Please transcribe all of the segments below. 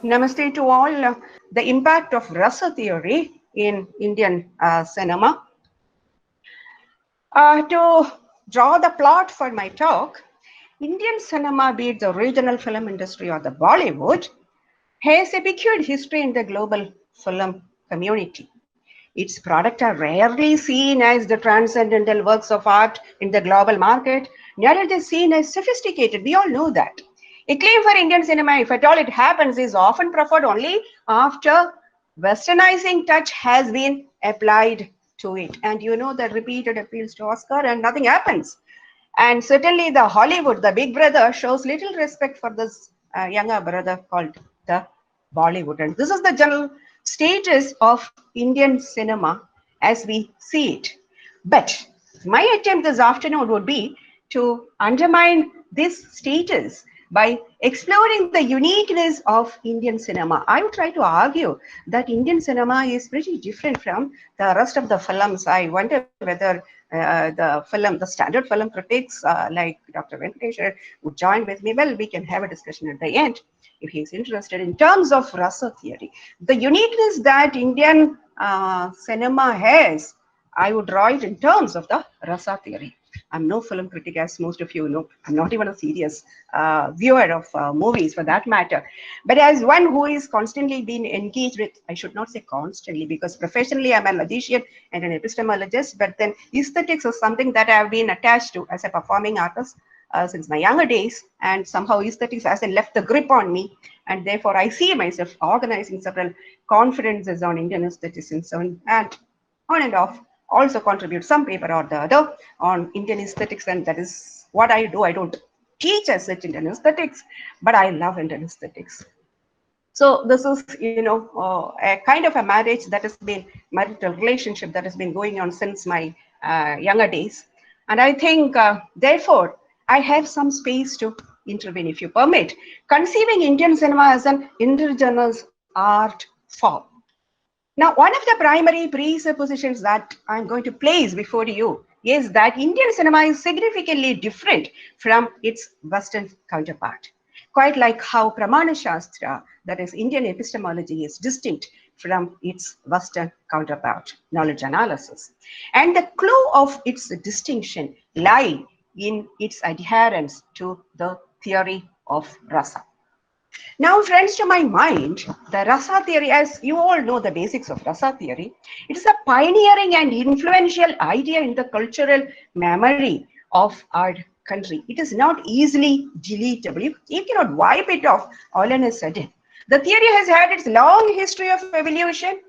Namaste to all. The impact of Rasa Theory in Indian cinema. To draw the plot for my talk, Indian cinema, be it the regional film industry or the Bollywood, has a peculiar history in the global film community. Its products are rarely seen as the transcendental works of art in the global market, nor are they seen as sophisticated. We all know that. Acclaim for Indian cinema, if at all it happens, is often preferred only after westernizing touch has been applied to it. And you know the repeated appeals to Oscar and nothing happens. And certainly the Hollywood, the big brother, shows little respect for this younger brother called the Bollywood. And this is the general status of Indian cinema as we see it. But my attempt this afternoon would be to undermine this status by exploring the uniqueness of Indian cinema. I would try to argue that Indian cinema is pretty different from the rest of the films. I wonder whether the standard film critics like Dr. Venkateshwar would join with me. Well, we can have a discussion at the end if he's interested. In terms of Rasa theory, the uniqueness that Indian cinema has, I would draw it in terms of the Rasa theory. I'm no film critic, as most of you know. I'm not even a serious viewer of movies for that matter. But as one who is constantly being engaged with, I should not say constantly, because professionally I'm a logician and an epistemologist, but then aesthetics is something that I've been attached to as a performing artist since my younger days, and somehow aesthetics hasn't left the grip on me, and therefore I see myself organizing several conferences on Indian aesthetics and on and off, also contribute some paper or the other on Indian aesthetics, and that is what I do. I don't teach as such Indian aesthetics, but I love Indian aesthetics. So this is, a kind of a marriage that has been, marital relationship that has been going on since my younger days. And I think, therefore, I have some space to intervene, if you permit. Conceiving Indian cinema as an indigenous art form. Now, one of the primary presuppositions that I'm going to place before you is that Indian cinema is significantly different from its Western counterpart. Quite like how Pramana Shastra, that is Indian epistemology, is distinct from its Western counterpart, knowledge analysis. And the clue of its distinction lie in its adherence to the theory of rasa. Now, friends, to my mind, the Rasa theory, as you all know the basics of Rasa theory, it is a pioneering and influential idea in the cultural memory of our country. It is not easily deletable. You cannot wipe it off all in a sudden. The theory has had its long history of evolution,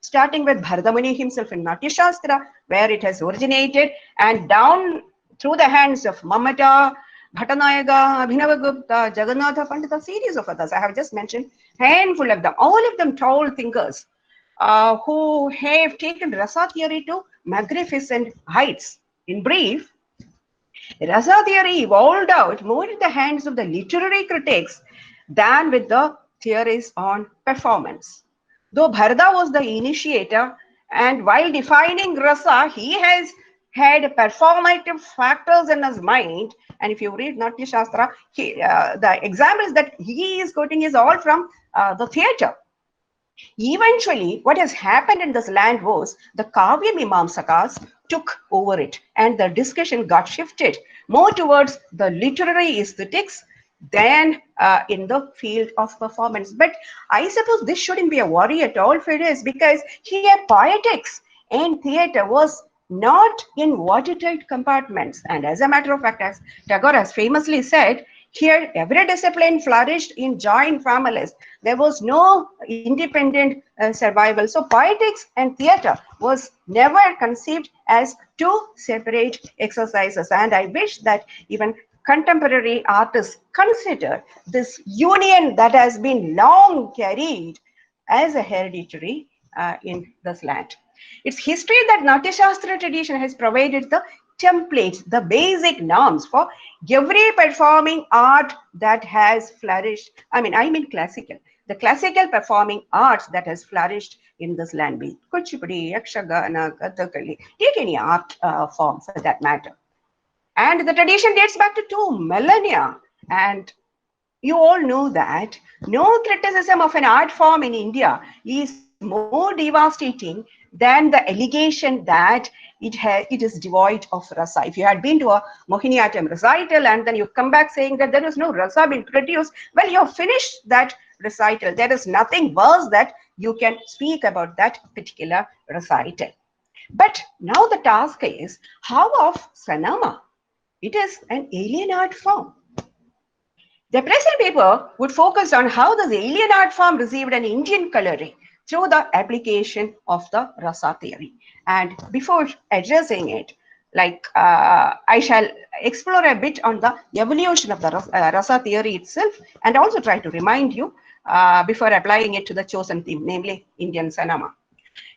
starting with Bharadamuni himself in Natya Shastra, where it has originated, and down through the hands of Mamata, Bhattanayaga, Abhinavagupta, Jagannatha Pandita, series of others. I have just mentioned handful of them, all of them tall thinkers who have taken Rasa theory to magnificent heights. In brief, Rasa theory evolved out more in the hands of the literary critics than with the theories on performance. Though Bharata was the initiator, and while defining Rasa, he has had performative factors in his mind. And if you read Natya Shastra, the examples that he is quoting is all from the theatre. Eventually, what has happened in this land was the Kavya Mimamsakas took over it, and the discussion got shifted more towards the literary aesthetics than in the field of performance. But I suppose this shouldn't be a worry at all for us, because here poetics and theatre was not in watertight compartments. And as a matter of fact, as Tagore has famously said, here every discipline flourished in joint families. There was no independent survival. So poetics and theatre was never conceived as two separate exercises. And I wish that even contemporary artists consider this union that has been long carried as a hereditary in this land. It's history that Natya Shastra tradition has provided the templates, the basic norms for every performing art that has flourished. I mean classical. The classical performing arts that has flourished in this land, be Kuchipudi, Yakshagana, Kathakali, take any art form for that matter. And the tradition dates back to 2 millennia. And You all know that no criticism of an art form in India is more devastating than the allegation that it is devoid of rasa. If you had been to a Mohiniyattam recital and then you come back saying that there is no rasa being produced, well, you have finished that recital. There is nothing worse that you can speak about that particular recital. But now the task is, how of Sanama? It is an alien art form. The present paper would focus on how this alien art form received an Indian coloring through the application of the Rasa theory. And before addressing it, I shall explore a bit on the evolution of the Rasa theory itself, and also try to remind you before applying it to the chosen theme, namely Indian Sanama.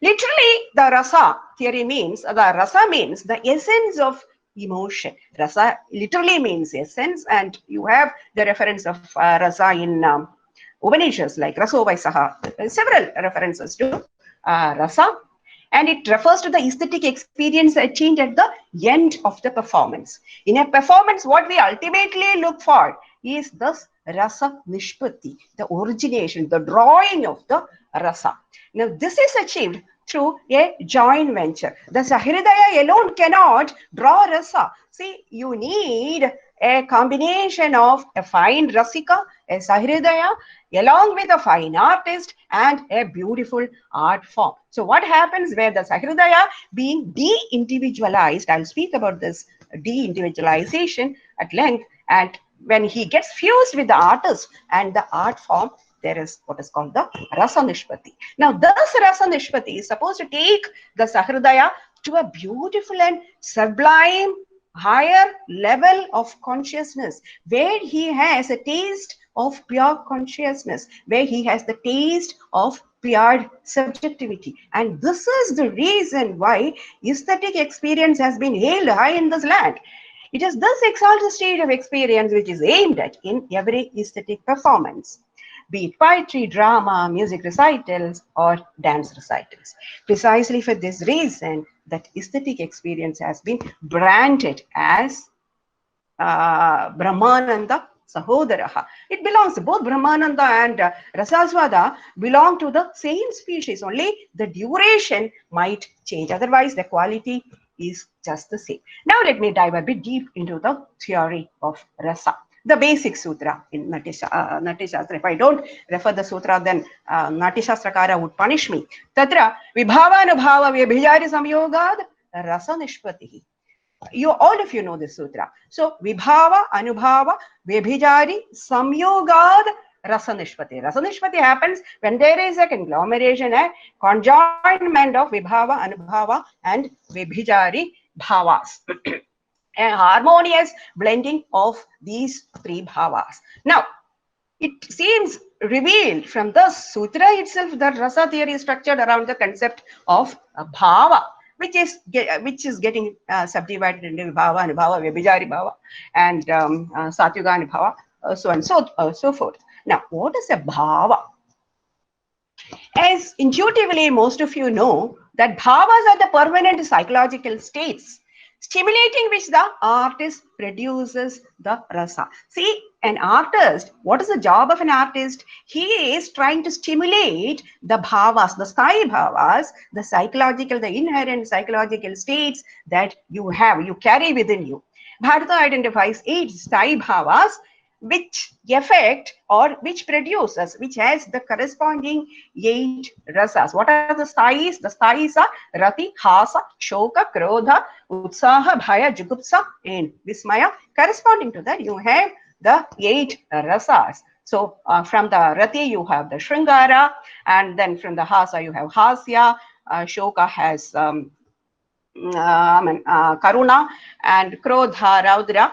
Literally, the Rasa theory means, the essence of emotion. Rasa literally means essence, and you have the reference of Rasa in Upanishads like Raso Vaisaha, several references to Rasa. And it refers to the aesthetic experience attained at the end of the performance. In a performance, what we ultimately look for is the Rasa Nishpatti, the origination, the drawing of the Rasa. Now, this is achieved through a joint venture. The Sahridaya alone cannot draw Rasa. See, you need a combination of a fine Rasika, a Sahridaya, along with a fine artist and a beautiful art form. So what happens where the Sahridaya being de-individualized, I'll speak about this de-individualization at length, and when he gets fused with the artist and the art form, there is what is called the Rasa Nishpati. Now, this Rasa Nishpati is supposed to take the Sahridaya to a beautiful and sublime higher level of consciousness, where he has a taste of pure consciousness, where he has the taste of pure subjectivity. And this is the reason why aesthetic experience has been hailed high in this land. It is this exalted state of experience which is aimed at in every aesthetic performance, be it poetry, drama, music recitals, or dance recitals. Precisely for this reason, that aesthetic experience has been branded as Brahmananda Sahodaraha. It belongs to both Brahmananda and Rasaswada belong to the same species, only the duration might change. Otherwise, the quality is just the same. Now, let me dive a bit deep into the theory of Rasa. The basic sutra in Natyashastra. If I don't refer the sutra, then Natyashastrakara would punish me. Tatra vibhava anubhava vyabhijari samyogad rasa nishpatihi. All of you know this sutra. So vibhava anubhava vyabhijari samyogad rasa nishpati. Rasa nishpati happens when there is a conglomeration, a conjoinment of vibhava, anubhava, and vyabhijari bhavas. A harmonious blending of these three bhavas. Now, it seems revealed from the sutra itself that Rasa theory is structured around the concept of bhava, which is getting subdivided into bhava, anubhava, vyabhijari bhava, and satyuga anubhava, so on so forth. Now, what is a bhava? As intuitively, most of you know that bhavas are the permanent psychological states stimulating which the artist produces the rasa. See, an artist, what is the job of an artist? He is trying to stimulate the bhavas, the sthayi bhavas, the psychological, the inherent psychological states that you have, you carry within you. Bharata identifies 8 sthayi bhavas which affect or which produces, which has the corresponding 8 rasas. What are the sthayis? The sthayis are rati, hasa, shoka, krodha, utsaha, bhaya, jugupsa, and vismaya. Corresponding to that, you have the 8 rasas. So from the rati, you have the shringara, and then from the hasa, you have hasya. Shoka has karuna, and krodha, raudra.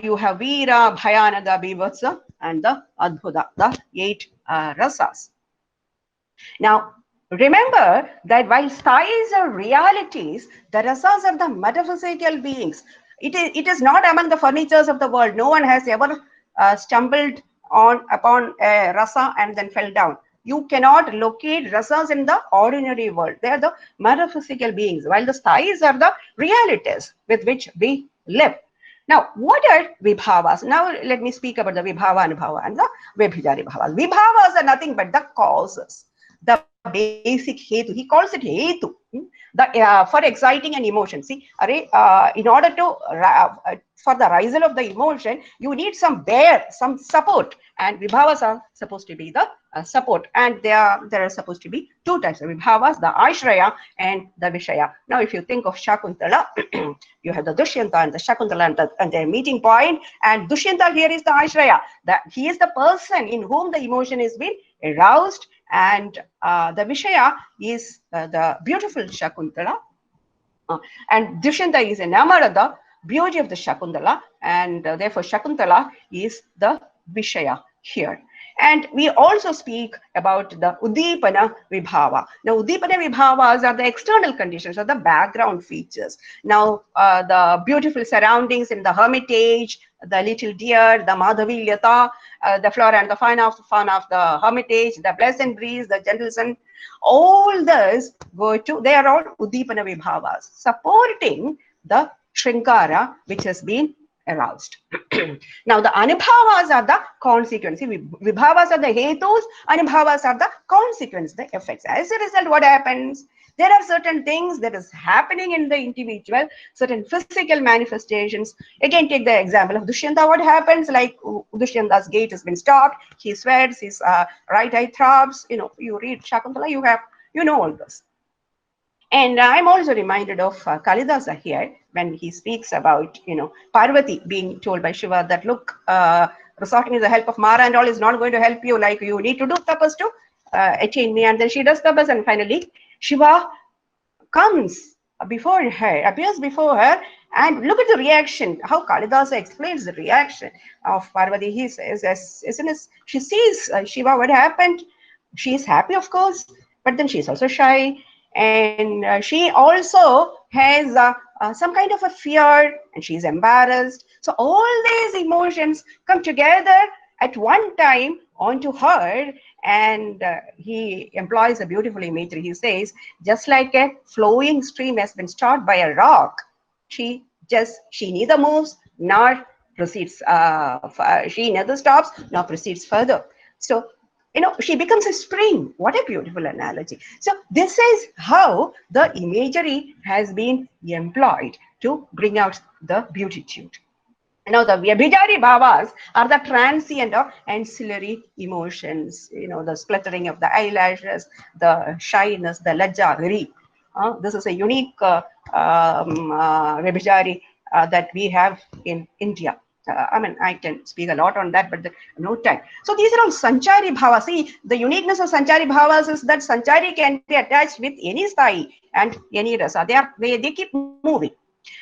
You have Veera, Bhayanada, Bhivatsa, and the Adbhuta, the 8 rasas. Now, remember that while sthayis are realities, the rasas are the metaphysical beings. It is not among the furnitures of the world. No one has ever stumbled upon a rasa and then fell down. You cannot locate rasas in the ordinary world. They are the metaphysical beings, while the sthayis are the realities with which we live. Now, what are vibhavas? Now, let me speak about the vibhava, anubhava, and the vibhijari bhavas. Vibhavas are nothing but the causes, the basic hetu. He calls it hetu. For exciting an emotion. See, in order to for the rise of the emotion, you need some bear, some support, and vibhavas are supposed to be the support, and there are supposed to be two types of vibhavas: the ashraya and the vishaya. Now, if you think of Shakuntala, you have the Dushyanta and the Shakuntala and their meeting point, and Dushyanta here is the ashraya. That he is the person in whom the emotion is being aroused, and the vishaya is the beautiful Shakuntala. And Dushyanta is enamored of the beauty of the Shakuntala, and therefore Shakuntala is the Vishaya here. And we also speak about the Udipana Vibhava. Now, Udipana Vibhavas are the external conditions or the background features. Now, the beautiful surroundings in the hermitage, the little deer, the Madhavilyata, the flora and the fauna of the hermitage, the pleasant breeze, the gentle sun, all those they are all Udipana Vibhavas, supporting the Shrinkara which has been aroused. Now, the Anubhavas are the consequences. Vibhavas are the hetus, Anubhavas are the consequences, the effects. As a result, what happens? There are certain things that is happening in the individual, certain physical manifestations. Again, take the example of Dushyanta. What happens? Like Dushyanta's gate has been stopped. He sweats. His right eye throbs. You read Shakuntala, you know all this. And I'm also reminded of Kalidasa here when he speaks about, Parvati being told by Shiva that, look, resorting to the help of Mara and all is not going to help you. Like, you need to do tapas to attain me. And then she does tapas, and finally Shiva comes before her, appears before her, and look at the reaction, how Kalidasa explains the reaction of Parvati. He says, as soon as she sees Shiva, what happened? She is happy, of course, but then she is also shy, and she also has some kind of a fear, and she is embarrassed. So all these emotions come together at one time onto her, and he employs a beautiful imagery. He says, just like a flowing stream has been stopped by a rock, she neither moves nor proceeds. She neither stops nor proceeds further. So, she becomes a spring. What a beautiful analogy. So this is how the imagery has been employed to bring out the beatitude. Now, the Vyabhijari bhavas are the transient or ancillary emotions, the splattering of the eyelashes, the shyness, the lajja, this is a unique Vyabhijari that we have in India. I can speak a lot on that, but no time. So these are all Sanchari bhavas. See, the uniqueness of Sanchari bhavas is that Sanchari can be attached with any stai and any rasa. They keep moving.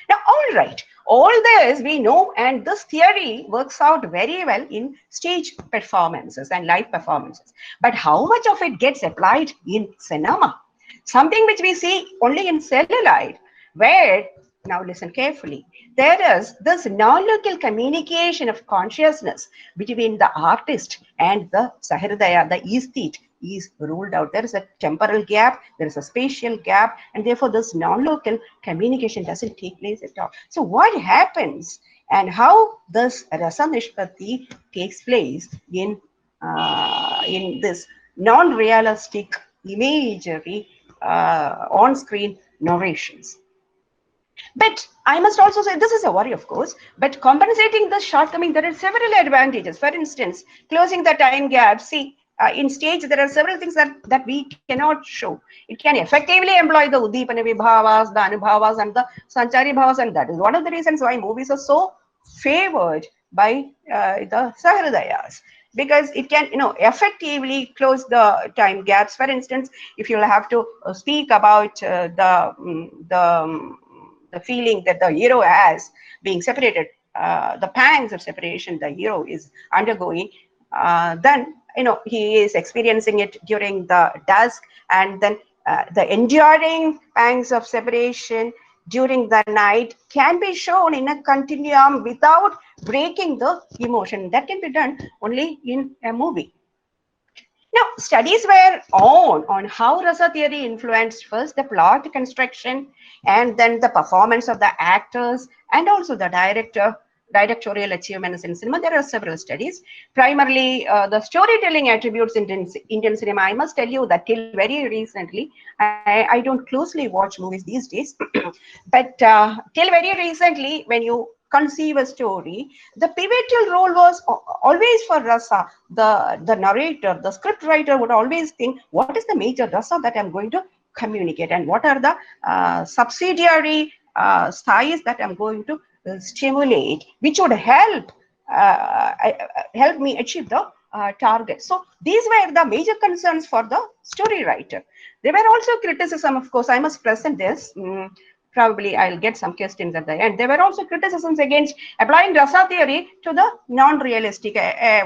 Now, all right, all this we know, and this theory works out very well in stage performances and live performances. But how much of it gets applied in cinema? Something which we see only in celluloid, where, now listen carefully, there is this non-local communication of consciousness between the artist and the Sahridaya, the aesthete, is ruled out. There is a temporal gap, there is a spatial gap, and therefore this non-local communication doesn't take place at all. So what happens and how this rasa nishpatti takes place in this non-realistic imagery on-screen narrations? But I must also say, this is a worry, of course, but compensating this shortcoming, there are several advantages. For instance, closing the time gap. See, in stage, there are several things that we cannot show. It can effectively employ the Udipana Vibhavas, the Anubhavas, and the Sanchari Bhavas, and that is one of the reasons why movies are so favored by the Sahridayas, because it can, effectively close the time gaps. For instance, if you'll have to speak about the feeling that the hero has being separated, the pangs of separation the hero is undergoing, then he is experiencing it during the dusk, and then the enduring pangs of separation during the night can be shown in a continuum without breaking the emotion. That can be done only in a movie. Now, studies were on how Rasa theory influenced first the plot construction and then the performance of the actors and also the director. directorial achievements in cinema, there are several studies. Primarily, the storytelling attributes in Indian cinema. I must tell you that till very recently, I don't closely watch movies these days, but till very recently, when you conceive a story, the pivotal role was always for Rasa. The narrator, the script writer would always think, what is the major Rasa that I'm going to communicate, and what are the subsidiary styles that I'm going to stimulate, which would help me achieve the target. So these were the major concerns for the story writer. There were also criticism, of course, I must present this. Probably I'll get some questions at the end. There were also criticisms against applying Rasa theory to the non-realistic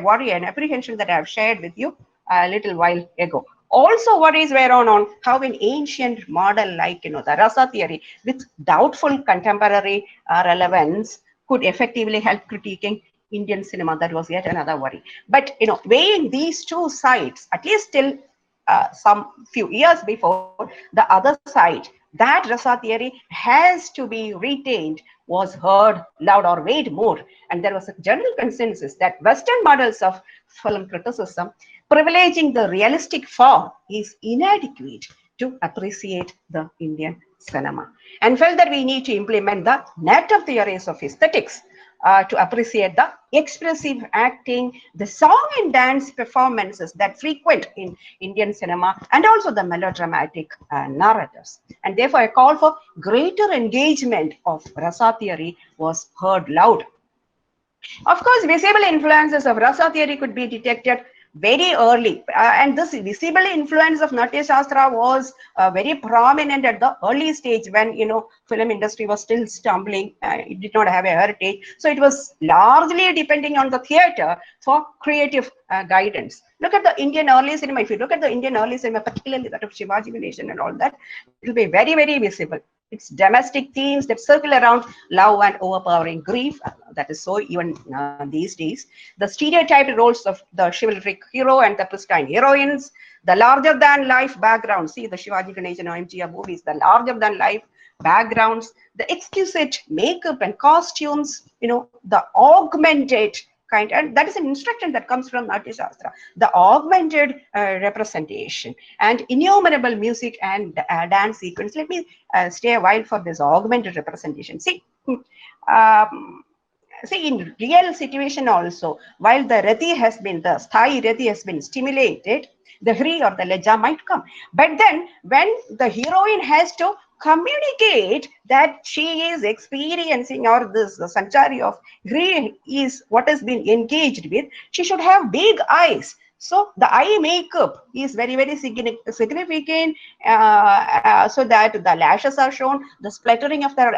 worry and apprehension that I have shared with you a little while ago. Also, worries were on how an ancient model like the Rasa theory with doubtful contemporary relevance could effectively help critiquing Indian cinema. That was yet another worry. But weighing these two sides, at least till some few years before, the other side, that Rasa theory has to be retained, was heard loud or weighed more. And there was a general consensus that Western models of film criticism privileging the realistic form is inadequate to appreciate the Indian cinema, and felt that we need to implement the native theories of aesthetics to appreciate the expressive acting, the song and dance performances that frequent in Indian cinema, and also the melodramatic narratives. And therefore, a call for greater engagement of Rasa theory was heard loud. Of course, visible influences of Rasa theory could be detected very early, and this visible influence of Natya Shastra was very prominent at the early stage when film industry was still stumbling. It did not have a heritage, so it was largely depending on the theatre for creative guidance. Look at the Indian early cinema. If you look at the Indian early cinema, particularly that of Shivaji Ganesan and all that, it will be very, very visible. It's domestic themes that circle around love and overpowering grief. That is so even these days. The stereotyped roles of the chivalric hero and the pristine heroines, the larger than life background. See the Shivaji Ganesan and MGR movies, the larger than life backgrounds, the exquisite makeup and costumes, the augmented kind, and that is an instruction that comes from Natya Shastra, the augmented representation and innumerable music and dance sequence. Let me stay a while for this augmented representation. See, in real situation also, while the Sthai Rati has been stimulated, the Hri or the Leja might come. But then when the heroine has to communicate that she is experiencing, or the Sanchari of Hri is what has been engaged with, she should have big eyes. So the eye makeup is very, very significant, so that the lashes are shown, the splattering of the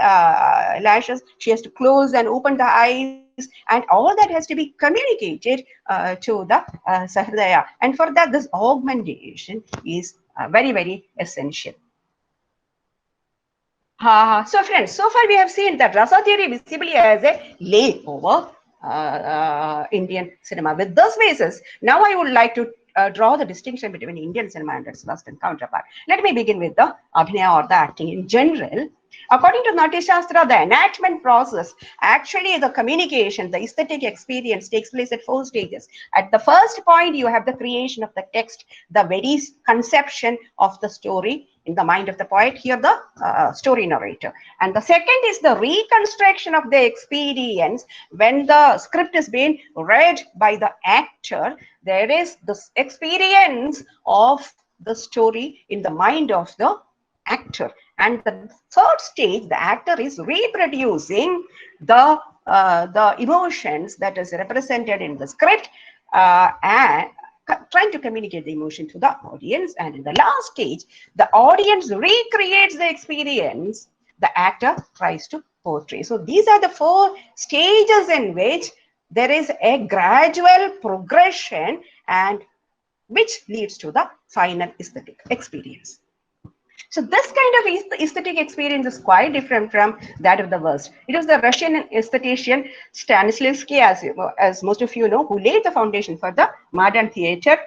lashes, she has to close and open the eyes, and all that has to be communicated to the Sahridaya. And for that, this augmentation is very, very essential. So friends, so far we have seen that Rasa theory visibly as a layover Indian cinema. With this basis, now I would like to draw the distinction between Indian cinema and its Western counterpart. Let me begin with the Abhinaya or the acting in general. According to Natya Shastra, the enactment process, actually the communication, the aesthetic experience takes place at 4 stages. At the first point, you have the creation of the text, the very conception of the story in the mind of the poet, here the story narrator. And the second is the reconstruction of the experience. When the script is being read by the actor, there is this experience of the story in the mind of the actor. And the third stage, the actor is reproducing the emotions that is represented in the script and trying to communicate the emotion to the audience. And in the last stage, the audience recreates the experience the actor tries to portray. So these are the 4 stages in which there is a gradual progression, and which leads to the final aesthetic experience. So this kind of aesthetic experience is quite different from that of the West. It was the Russian aesthetician Stanislavski, as most of you know, who laid the foundation for the modern theater.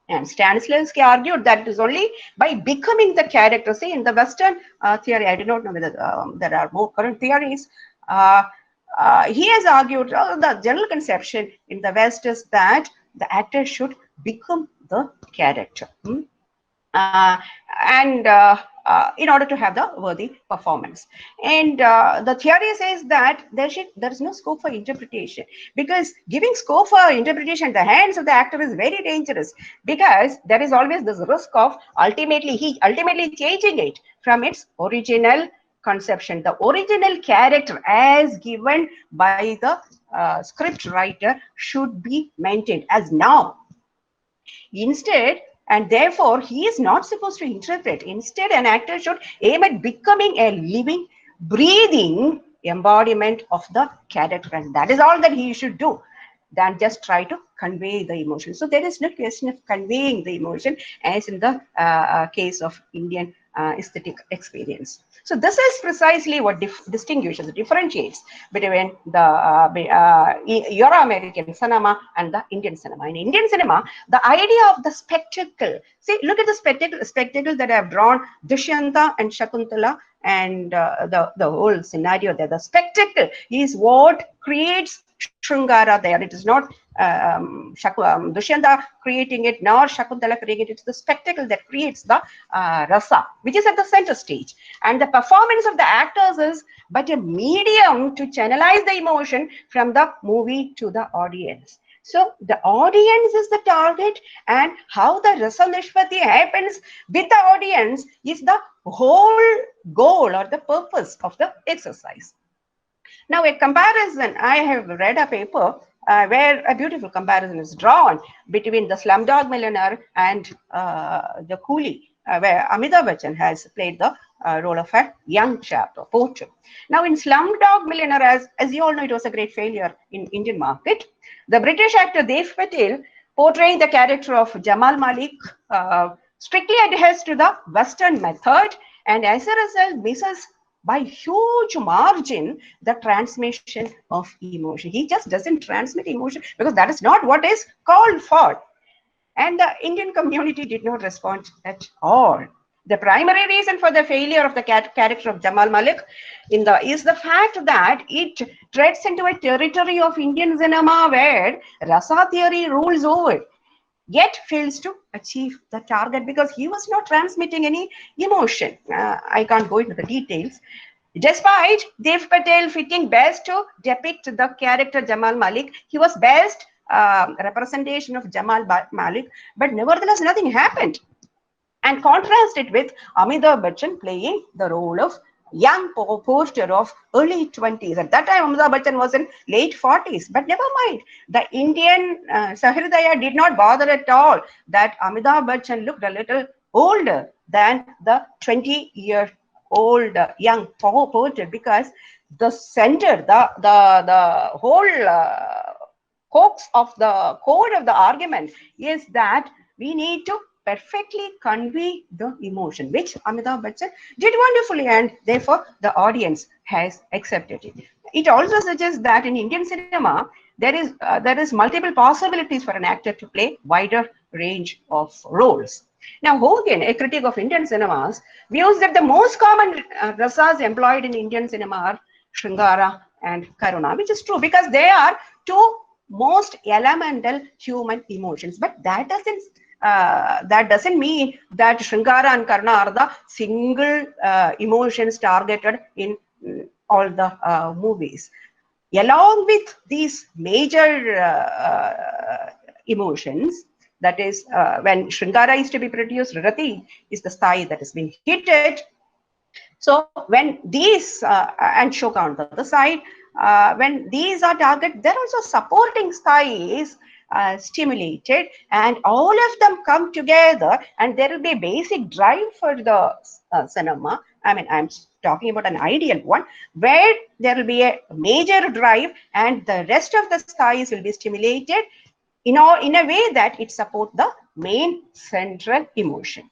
And Stanislavski argued that it is only by becoming the character. See, in the Western theory, I do not know whether there are more current theories. he has argued the general conception in the West is that the actor should become the character. Uh, and in order to have the worthy performance. And the theory says that there is no scope for interpretation, because giving scope for interpretation in the hands of the actor is very dangerous, because there is always this risk of ultimately changing it from its original conception. The original character as given by the script writer should be maintained as now. Instead, and therefore, he is not supposed to interpret. Instead, an actor should aim at becoming a living, breathing embodiment of the character. And that is all that he should do, than just try to convey the emotion. So there is no question of conveying the emotion as in the case of Indian aesthetic experience. So this is precisely what distinguishes, differentiates between the Euro-American cinema and the Indian cinema. In Indian cinema, the idea of the spectacle, see, look at the spectacle that I have drawn, Dushyanta and Shakuntala, and the whole scenario there. The spectacle is what creates Shrungara there. It is not Dushyanta creating it, nor Shakuntala creating it. It's the spectacle that creates the rasa, which is at the center stage. And the performance of the actors is but a medium to channelize the emotion from the movie to the audience. So the audience is the target, and how the rasa nishpati happens with the audience is the whole goal or the purpose of the exercise. Now, a comparison, I have read a paper where a beautiful comparison is drawn between the Slumdog Millionaire and the Coolie, where Amitabh Bachchan has played the role of a young chap, a poacher. Now, in Slumdog Millionaire, as you all know, it was a great failure in Indian market. The British actor Dev Patel, portraying the character of Jamal Malik, strictly adheres to the Western method, and as a result, misses by huge margin the transmission of emotion. He just doesn't transmit emotion because that is not what is called for. And the Indian community did not respond at all. The primary reason for the failure of the character of Jamal Malik is the fact that it treads into a territory of Indian cinema where Rasa Theory rules over, yet fails to achieve the target because he was not transmitting any emotion. I can't go into the details. Despite Dev Patel fitting best to depict the character Jamal Malik, he was best representation of Jamal Malik, but nevertheless nothing happened. And contrast it with Amitabh Bachchan playing the role of young poacher of early 20s. At that time, Amitabh Bachchan was in late 40s. But never mind, the Indian Sahridaya did not bother at all that Amitabh Bachchan looked a little older than the 20-year-old young poacher, because the center, the whole coax of the core of the argument is that we need to perfectly convey the emotion, which Amitabh Bachchan did wonderfully, and therefore the audience has accepted it. It also suggests that in Indian cinema, there is multiple possibilities for an actor to play wider range of roles. Now, Hogan, a critic of Indian cinemas, views that the most common rasas employed in Indian cinema are Shringara and Karuna, which is true because they are two most elemental human emotions. But that doesn't mean that Shringara and Karna are the single emotions targeted in all the movies. Along with these major emotions, that is, when Shringara is to be produced, Rati is the sty that has been hit. So when these, and Shoka on the other side, when these are targeted, there are also supporting styles stimulated, and all of them come together, and there will be a basic drive for the cinema. I mean, I'm talking about an ideal one where there will be a major drive and the rest of the styles will be stimulated in a way that it supports the main central emotion.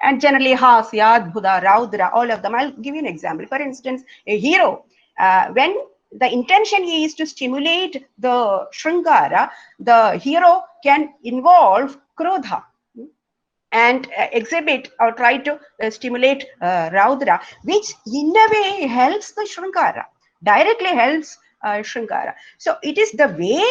And generally, Hasya, Adbhuta, Raudra, all of them. I'll give you an example. For instance, a hero, when the intention is to stimulate the Shringara, the hero can involve Krodha and exhibit or try to stimulate Raudra, which in a way helps the Shringara, directly helps Srikala. So it is the way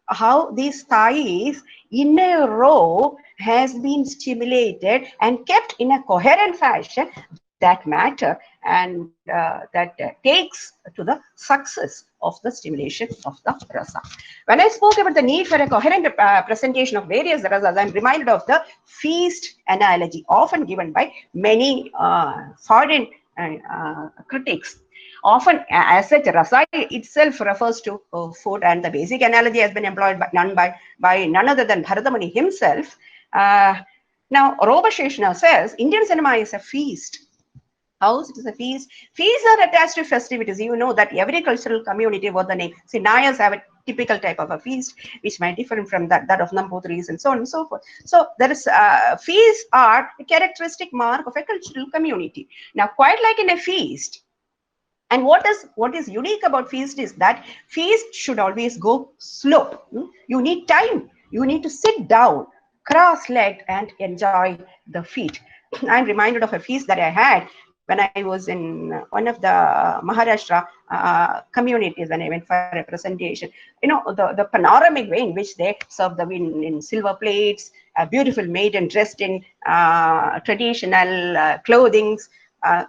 how these thais in a row has been stimulated and kept in a coherent fashion that matter, and that takes to the success of the stimulation of the rasa. When I spoke about the need for a coherent presentation of various rasas, I'm reminded of the feast analogy often given by many foreign critics. Often, as such, rasa itself refers to food, and the basic analogy has been employed by none other than Bharadamuni himself. Now, Robasheshna says Indian cinema is a feast. House, it is a feast. Feasts are attached to festivities. You know that every cultural community, what the name, see, Nairs have a typical type of a feast, which might differ from that of Nambutris and so on and so forth. So there is feasts are a characteristic mark of a cultural community. Now, quite like in a feast, and what is unique about feast is that feast should always go slow. You need time. You need to sit down, cross-legged, and enjoy the feast. I'm reminded of a feast that I had when I was in one of the Maharashtra communities when I went for a presentation. You know, the panoramic way in which they serve the wine in silver plates, a beautiful maiden dressed in traditional clothings,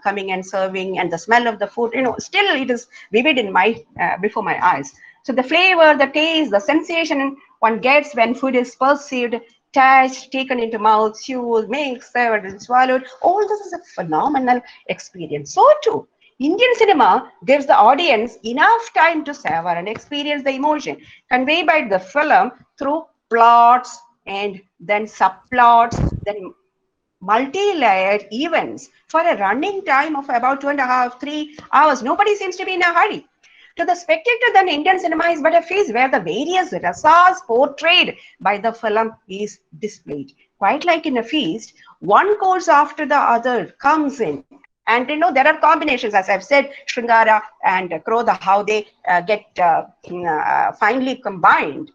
coming and serving, and the smell of the food, you know, still it is vivid in my before my eyes. So the flavor, the taste, the sensation one gets when food is perceived, touched, taken into mouth, chewed, mixed, served, and swallowed, all this is a phenomenal experience. So too, Indian cinema gives the audience enough time to savor and experience the emotion conveyed by the film through plots and then subplots, then multi-layered events for a running time of about 2.5, 3 hours. Nobody seems to be in a hurry. To the spectator, then Indian cinema is but a feast where the various rasas portrayed by the film is displayed. Quite like in a feast, one course after the other comes in. And you know, there are combinations, as I've said, Sringara and Krodha, how they get finely combined.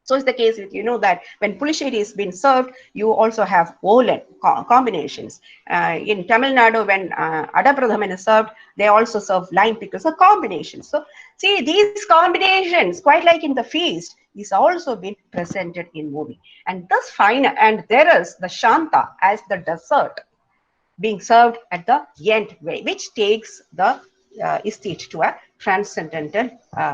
So it's the case with, you know, that when Pulisheri is being served, you also have Olen combinations. In Tamil Nadu, when Adapradhaman is served, they also serve lime pickles, so combinations. So see, these combinations, quite like in the feast, is also been presented in movie. And this final, and there is the Shanta as the dessert being served at the end way, which takes the aesthete to a transcendental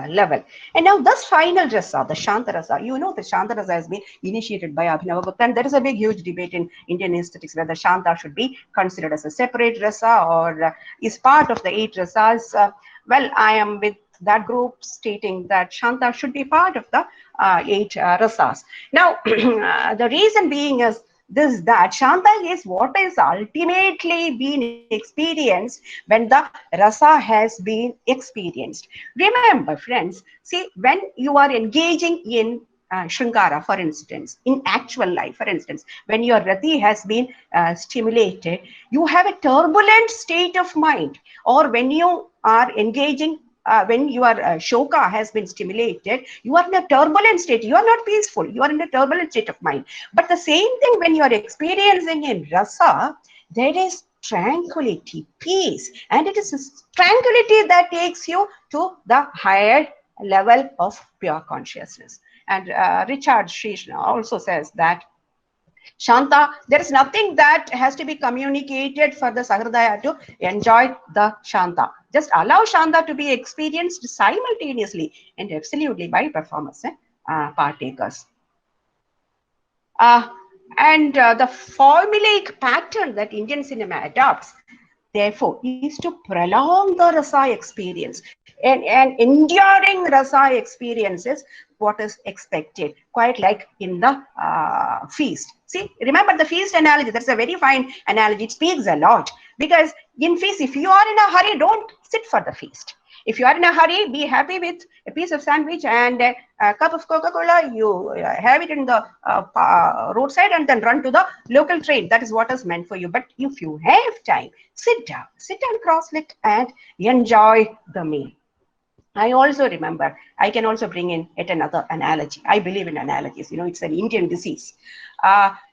level. And now this final rasa, the Shanta rasa, you know, the Shanta rasa has been initiated by Abhinavagupta, and there is a big huge debate in Indian aesthetics whether Shanta should be considered as a separate rasa or is part of the 8 rasas. Well, I am with that group stating that Shanta should be part of the 8 rasas. Now, the reason being is this, that Shanta is what is ultimately being experienced when the rasa has been experienced. Remember, friends, see, when you are engaging in Shringara, for instance, in actual life, for instance, when your rati has been stimulated, you have a turbulent state of mind. Or when you are engaging when your shoka has been stimulated, you are in a turbulent state. You are not peaceful. You are in a turbulent state of mind. But the same thing when you are experiencing in rasa, there is tranquility, peace. And it is tranquility that takes you to the higher level of pure consciousness. And Richard Shrishna also says that Shanta, there is nothing that has to be communicated for the Sahridaya to enjoy the Shanta. Just allow Shanta to be experienced simultaneously and absolutely by performance partakers. And the formulaic pattern that Indian cinema adopts, therefore, is to prolong the rasa experience and enduring rasa experiences what is expected, quite like in the feast. See, remember the feast analogy, that's a very fine analogy. It speaks a lot, because in feast, if you are in a hurry, don't sit for the feast. If you are in a hurry, be happy with a piece of sandwich and a cup of Coca-Cola. You have it in the roadside and then run to the local train. That is what is meant for you. But if you have time, sit down cross-legged and enjoy the meal. I also remember, I can also bring in yet another analogy. I believe in analogies. You know, it's an Indian disease.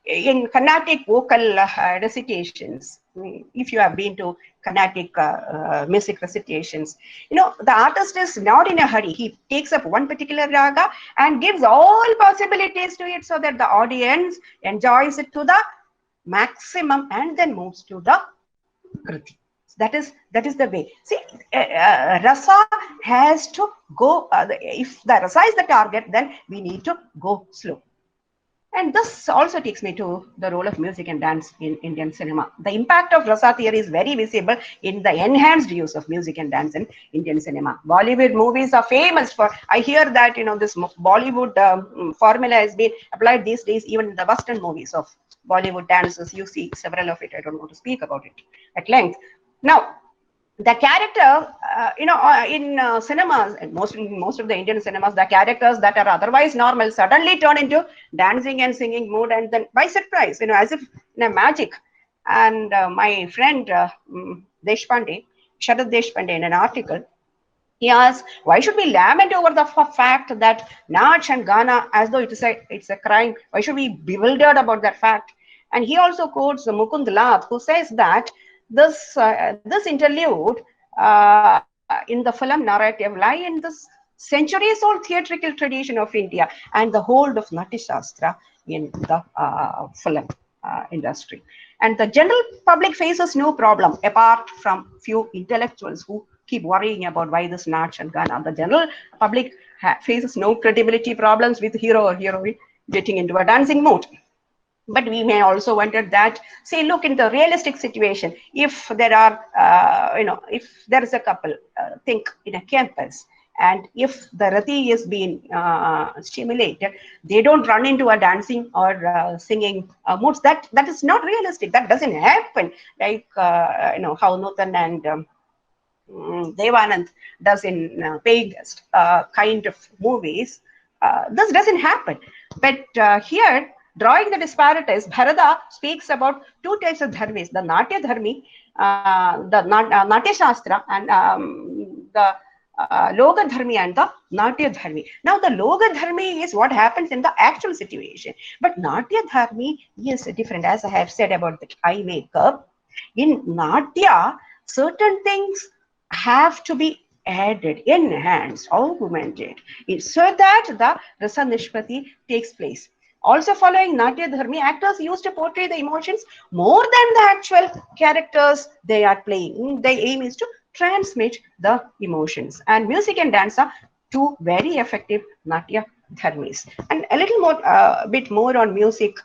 In Carnatic vocal recitations, if you have been to Carnatic music recitations, the artist is not in a hurry. He takes up one particular raga and gives all possibilities to it so that the audience enjoys it to the maximum and then moves to the kriti. That is the way. See, rasa has to go. If the rasa is the target, then we need to go slow. And this also takes me to the role of music and dance in Indian cinema. The impact of Rasa theory is very visible in the enhanced use of music and dance in Indian cinema. Bollywood movies are famous for, I hear that, this Bollywood formula has been applied these days, even in the Western movies of Bollywood dances. You see several of it. I don't want to speak about it at length. Now, the character, in cinemas, and most of the Indian cinemas, the characters that are otherwise normal suddenly turn into dancing and singing mood, and then by surprise, as if in a magic. And my friend Deshpande, Sharad Deshpande, in an article, he asks, why should we lament over the fact that Nach and Ghana, as though it's a crime? Why should we be bewildered about that fact? And he also quotes Mukund Lath, who says that this interlude in the film narrative lie in this centuries-old theatrical tradition of India and the hold of Natya Shastra in the film industry. And the general public faces no problem apart from few intellectuals who keep worrying about why this Nach and Ghana. The general public faces no credibility problems with hero or heroine getting into a dancing mood. But we may also wonder that, say, look, in the realistic situation, if there are, if there is a couple, think in a campus, and if the rati is being stimulated, they don't run into a dancing or singing moods. That is not realistic. That doesn't happen. Like, how Nutan and Devanand does in Paying Guest kind of movies. This doesn't happen. But here, drawing the disparities, Bharata speaks about two types of dharmis, the Natya Dharmi, the Natya Shastra, and the Loga Dharmi and the Natya Dharmi. Now, the Loga Dharmi is what happens in the actual situation, but Natya Dharmi is different, as I have said about the eye makeup. In Natya, certain things have to be added, enhanced, augmented, so that the Rasa Nishpati takes place. Also following Natya Dharmi, actors used to portray the emotions more than the actual characters they are playing. The aim is to transmit the emotions. And music and dance are two very effective Natya Dharmis. And a little more, bit more on music.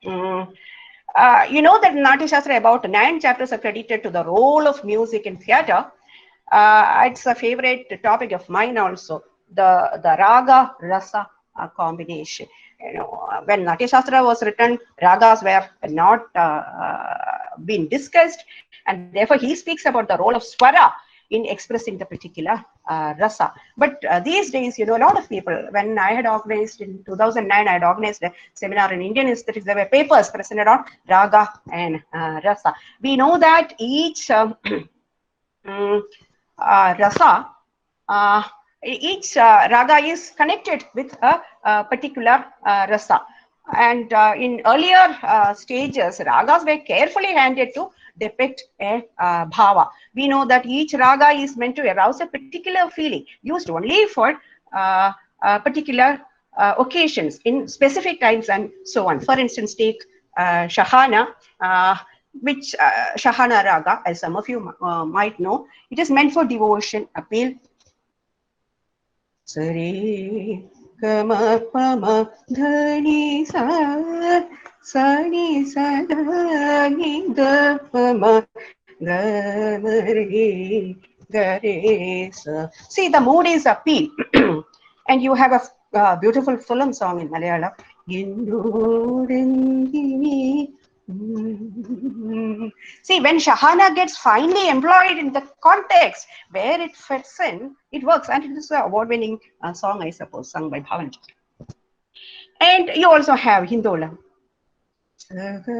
That in Natya Shastra, about 9 chapters are credited to the role of music in theatre. It's a favorite topic of mine also, the raga rasa combination. When Natya Shastra was written, ragas were not being discussed, and therefore he speaks about the role of swara in expressing the particular rasa. But these days, a lot of people, when I had organized in 2009, I had organized a seminar in Indian Institute, there were papers presented on raga and rasa. We know that each rasa, each raga is connected with a particular rasa. And in earlier stages, ragas were carefully handed to depict a bhava. We know that each raga is meant to arouse a particular feeling, used only for particular occasions, in specific times, and so on. For instance, take Shahana, which Shahana raga, as some of you might know, it is meant for devotion, appeal. Sree Kama Pama Dhani Sa Sani Sadani Dapama Gamari Garesa. See, the mood is appeal. And you have a beautiful film song in Malayalam. See, when Shahana gets finely employed in the context where it fits in, it works. And it is an award-winning song, I suppose, sung by Bhavan. And you also have Hindola. All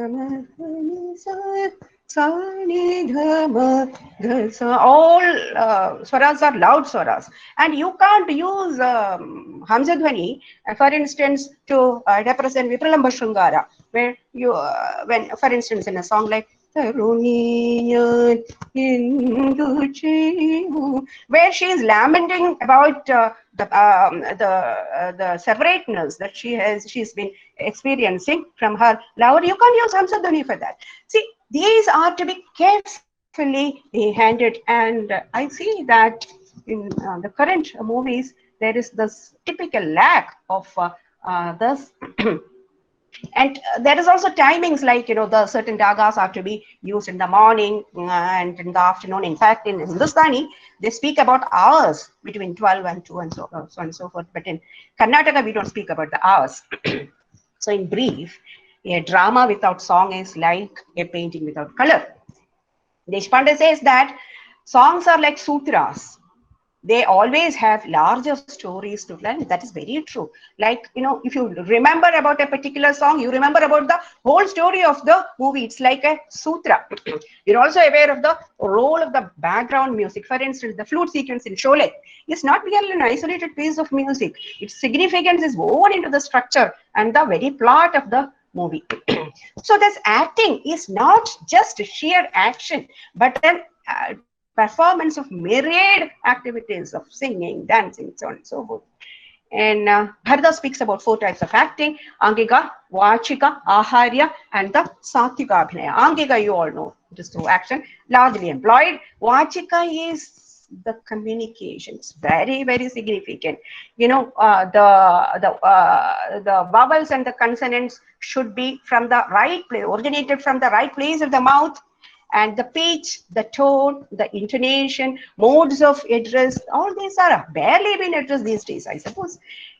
swaras are loud swaras, and you can't use Hamzadhwani, for instance, to represent Vipralamba Shringara, where you, when, for instance, in a song like where she is lamenting about the separateness that she's been experiencing from her lover. You can't use Hamsadhani for that. See, these are to be carefully handled, and I see that in the current movies there is this typical lack of this. And there is also timings, like, the certain dagas are to be used in the morning and in the afternoon. In fact, in Hindustani, they speak about hours between 12 and 2 and so on and so forth. But in Karnataka, we don't speak about the hours. So in brief, a drama without song is like a painting without color. Deshpande says that songs are like sutras. They always have larger stories to learn. That is very true. Like, if you remember about a particular song, you remember about the whole story of the movie. It's like a sutra. You're also aware of the role of the background music. For instance, the flute sequence in Sholay is not merely an isolated piece of music. Its significance is woven into the structure and the very plot of the movie. So this acting is not just sheer action, but an performance of myriad activities of singing, dancing, so on and so forth. And Bharata speaks about 4 types of acting: Angika, Vachika, Aharya, and the Satvika Abhinaya. Angika, you all know, it is through action, largely employed. Vachika is the communication. It's very, very significant. The vowels and the consonants should be from the right place, originated from the right place of the mouth. And the pitch, the tone, the intonation, modes of address, all these are barely being addressed these days, I suppose.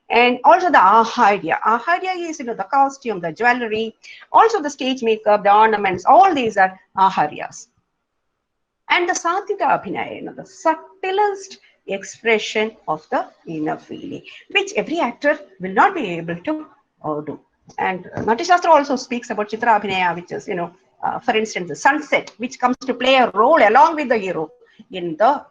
And also the aharya. Aharya is, the costume, the jewelry, also the stage makeup, the ornaments, all these are aharyas. And the satvika abhinaya, the subtlest expression of the inner feeling, which every actor will not be able to do. And Natyashastra also speaks about Chitra Abhinaya, which is, for instance, the sunset, which comes to play a role along with the hero in the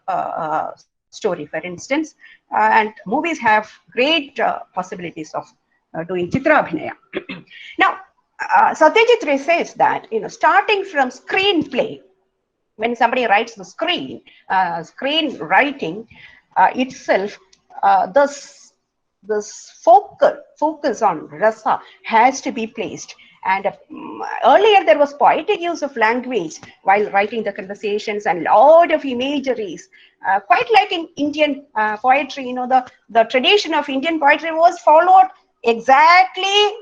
story, for instance. And movies have great possibilities of doing Chitra Abhinaya. Now, Satyajit Ray says that, starting from screenplay, when somebody writes the screenwriting itself, this focus on rasa has to be placed. And earlier there was poetic use of language while writing the conversations, and lot of imageries, quite like in Indian poetry. The tradition of Indian poetry was followed exactly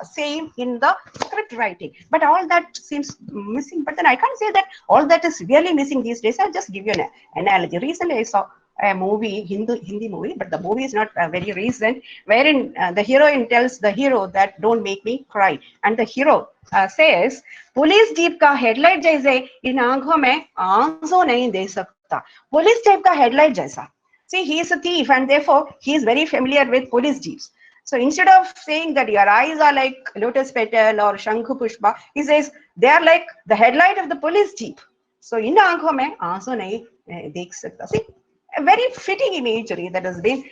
same in the script writing, but all that seems missing. But then I can't say that all that is really missing these days. I'll just give you an analogy. Recently I saw a movie, Hindi movie, but the movie is not very recent, wherein the heroine tells the hero that don't make me cry, and the hero says, police jeep ka headlight jaise in aankhon mein aansu nahi de sakta. Police jeep ka headlight jaisa. See, he is a thief, and therefore he is very familiar with police jeeps. So instead of saying that your eyes are like lotus petal or shankhu pushpa, he says they are like the headlight of the police jeep. So in aankhon mein aansu nahi dekh sakta. See, a very fitting imagery that has been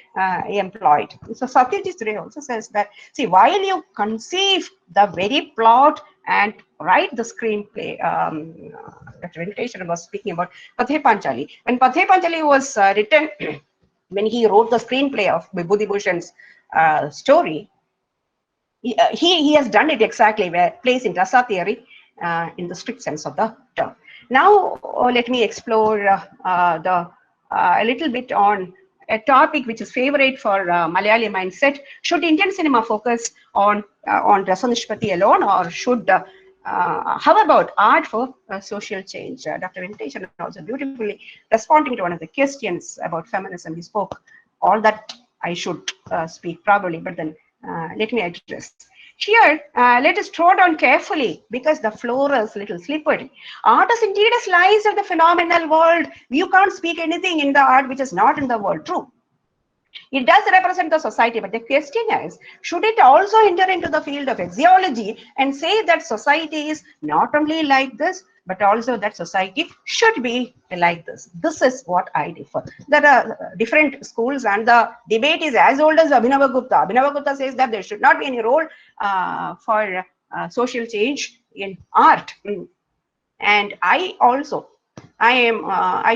employed. So Satyajit Ray also says that, see, while you conceive the very plot and write the screenplay, Dr. Venkatesh was speaking about Pathe Panchali. When Pathe Panchali was written, when he wrote the screenplay of Vibhuti Bhushan's story, he has done it exactly where placed in Rasa Theory in the strict sense of the term. Now, let me explore a little bit on a topic which is favorite for Malayali mindset. Should Indian cinema focus on Rasa Nishpati alone, or should how about art for social change? Dr. Venkatesh also beautifully responding to one of the questions about feminism. He spoke all that I should speak probably, but then let me address. Here, let us throw down carefully, because the floor is a little slippery. Art is indeed a slice of the phenomenal world. You can't speak anything in the art which is not in the world. True. It does represent the society, but the question is, should it also enter into the field of axiology and say that society is not only like this, but also that society should be like this? This is what I differ. There are different schools, and the debate is as old as Abhinavagupta. Abhinavagupta says that there should not be any role for social change in art. And I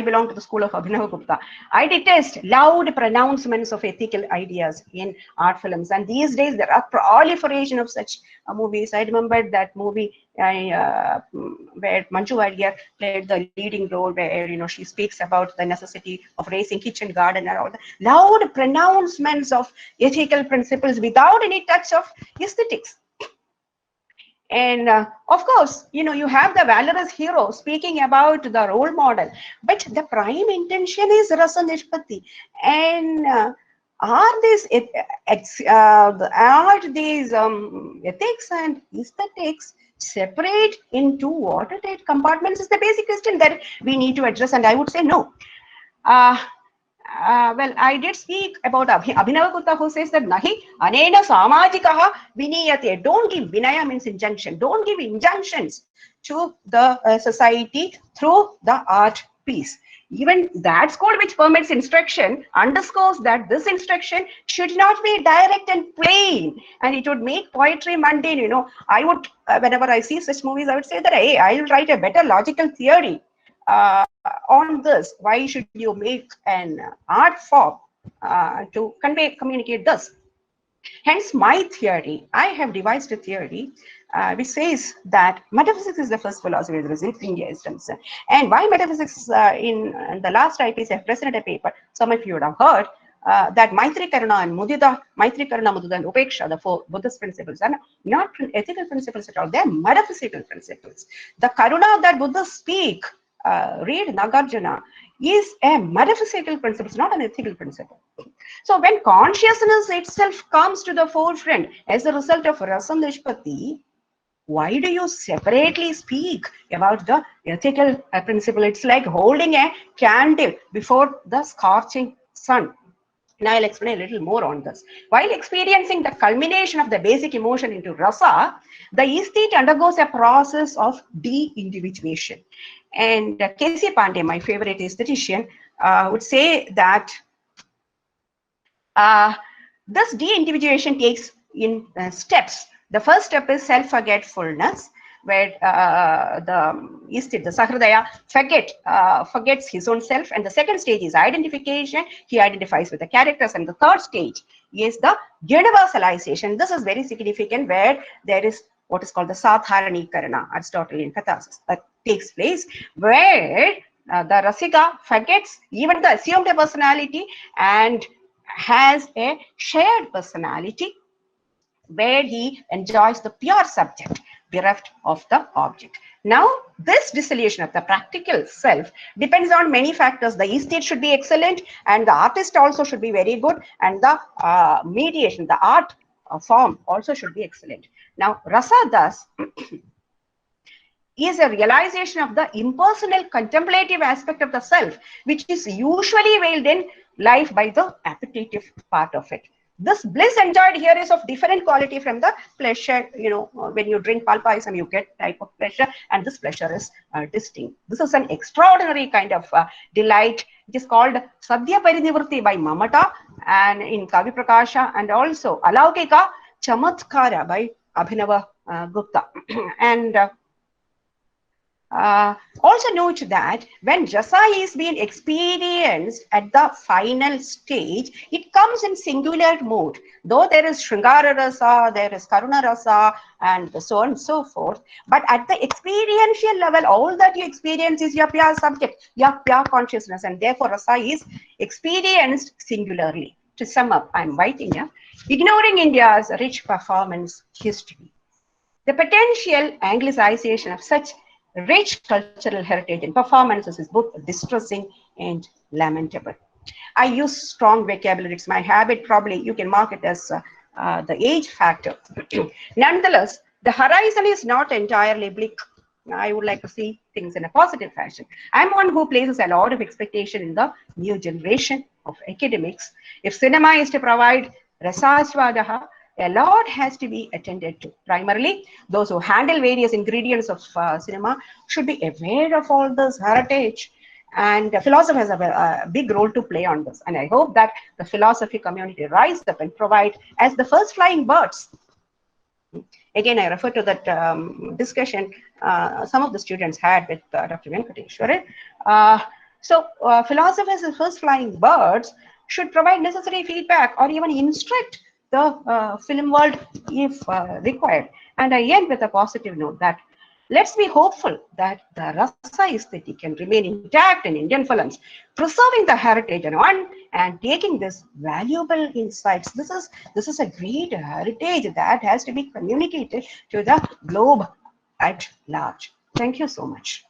belong to the school of Abhinavagupta. I detest loud pronouncements of ethical ideas in art films. And these days, there are proliferation of such movies. I remember that movie where Manju Warrier played the leading role, where she speaks about the necessity of raising kitchen garden and all the loud pronouncements of ethical principles without any touch of aesthetics. And of course, you have the valorous hero speaking about the role model, but the prime intention is Rasa Nishpatti. And are these ethics and aesthetics separate into watertight compartments? Is the basic question that we need to address, and I would say no. Well, I did speak about Abhinavagupta, who says that nahi anena samajikaha viniyate. Don't give vinaya means injunction. Don't give injunctions to the society through the art piece. Even that school which permits instruction underscores that this instruction should not be direct and plain, and it would make poetry mundane. I would, whenever I see such movies, I would say that, hey, I'll write a better logical theory on this. Why should you make an art form to communicate this? Hence my theory. I have devised a theory which says that metaphysics is the first philosophy as in India is concerned. And why metaphysics? In the last IPs I have presented a paper, some of you would have heard, that Maitri Karuna and Mudita, Maitri Karuna, Mudita and Upeksha, the four Buddhist principles, are not ethical principles at all. They are metaphysical principles. The Karuna that Buddhists speak, read Nagarjuna, is a metaphysical principle, it's not an ethical principle. So when consciousness itself comes to the forefront as a result of Rasa Nishpatti, why do you separately speak about the ethical principle? It's like holding a candle before the scorching sun. Now I'll explain a little more on this. While experiencing the culmination of the basic emotion into rasa, the aesthete undergoes a process of de-individuation. And K.C. Pandey, my favorite aesthetician, would say that this de-individuation takes in steps. The first step is self-forgetfulness, where the aesthete, the Sahridaya, forgets his own self. And the second stage is identification. He identifies with the characters. And the third stage is the universalization. This is very significant, where there is what is called the Sadharanikarana, Aristotelian catharsis, that takes place, where the Rasika forgets even the assumed personality and has a shared personality, where he enjoys the pure subject, bereft of the object. Now, this dissolution of the practical self depends on many factors. The aesthete should be excellent, and the artist also should be very good, and the mediation, the art form also should be excellent. Now, rasa thus is a realization of the impersonal contemplative aspect of the self, which is usually veiled in life by the appetitive part of it. This bliss enjoyed here is of different quality from the pleasure. When you drink palpaisam, you get type of pleasure, and this pleasure is distinct. This is an extraordinary kind of delight. It is called Sadhya Parinivritti by Mamata, and in Kavi Prakasha, and also Alaukika Chamatkara by Abhinava Gupta. And also note that when rasa is being experienced at the final stage, it comes in singular mode. Though there is Shringara rasa, there is Karuna rasa, and so on and so forth. But at the experiential level, all that you experience is your pure subject, your pure consciousness, and therefore rasa is experienced singularly. To sum up, I'm writing here, ignoring India's rich performance history, the potential anglicization of such rich cultural heritage and performances is both distressing and lamentable. I use strong vocabulary. It's my habit. Probably you can mark it as the age factor. Nonetheless, the horizon is not entirely bleak. I would like to see things in a positive fashion. I'm one who places a lot of expectation in the new generation of academics. If cinema is to provide rasaswadaha, a lot has to be attended to. Primarily, those who handle various ingredients of cinema should be aware of all this heritage. And philosophy has a big role to play on this. And I hope that the philosophy community rise up and provide as the first flying birds Again, I refer to that discussion some of the students had with Dr. Venkateshwaran. Philosophers and first flying birds should provide necessary feedback or even instruct the film world if required. And I end with a positive note that let's be hopeful that the Rasa aesthetic can remain intact in Indian films, preserving the heritage and taking this valuable insights. This is a great heritage that has to be communicated to the globe at large. Thank you so much.